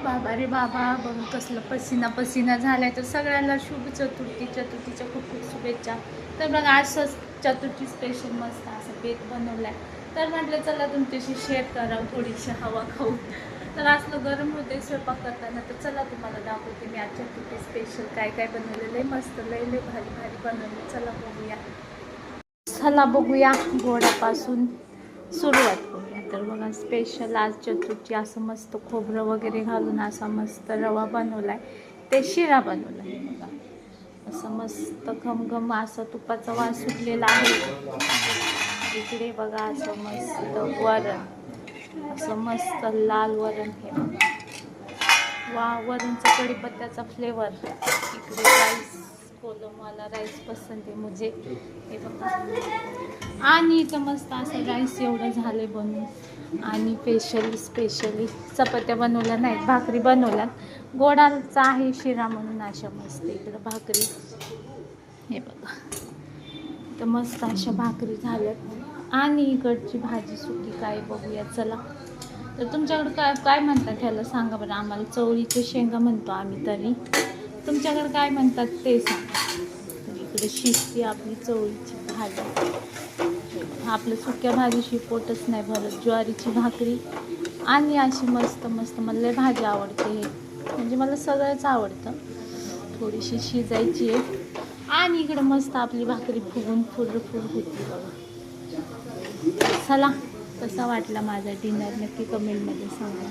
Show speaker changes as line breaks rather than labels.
बाबा रे बाबा, बघ कसलं पसीना पसीना झालाय. तर सगळ्यांना शुभ चतुर्थीच्या खूप खूप शुभेच्छा. तर बघा असंच चतुर्थी स्पेशल मस्त असं बेत बनवलाय. तर म्हटलं चला तुमच्याशी शेअर करावं, थोडीशी हवा खाऊ. तर असलं गरम होते स्वयंपाक करताना. तर चला तुम्हाला दाखवते मी आज चतुर्थी स्पेशल काय काय बनवलेलं आहे. मस्त लय लय भारी भारी बनवलं. चला बघूया गोडापासून सुरुवात करूया. तर बघा स्पेशल आज चतुर्थी असं मस्त खोबरं वगैरे घालून असा मस्त रवा बनवलाय. ते शिरा बनवला आहे बघा. असं मस्त घमघम असं तुपाचा वास सुटलेला आहे. इकडे बघा असं मस्त वरण, असं मस्त लाल वरण हे बघा. वा, वरणचा कढीपत्त्याचा फ्लेवर. इकडे राईस, कोलमवाला राईस पसंत आहे मुझे. हे बघा. आणि इथं मस्त असं राईस एवढं झाले बनवून. आणि स्पेशली चपात्या बनवल्या नाहीत, भाकरी बनवल्या. गोडाचा आहे शिरा म्हणून अशा मस्त इकडं भाकरी. हे बघा, तर मस्त अशा भाकरी झाल्यात. आणि इकडची भाजी सुकी काय बघूया चला. तर तुमच्याकडं काय म्हणतात ह्याला सांगा बरं. आम्हाला चवळीचे शेंगा म्हणतो आम्ही, तरी तुमच्याकडे काय म्हणतात ते सांगा. तर इकडे शिजते आपली चवळीची भाजी. आपलं सुक्या भाजीशी पोटच नाही भरत. ज्वारीची भाकरी आणि अशी मस्त मस्त. मला लय भाजी आवडते हे, म्हणजे मला सगळंच आवडतं. थोडीशी शिजायची आहे. आणि इकडे मस्त आपली भाकरी फुगून फुर होती बघा. चला, कसा वाटला माझा डिनर नक्की कमेंटमध्ये सांगा.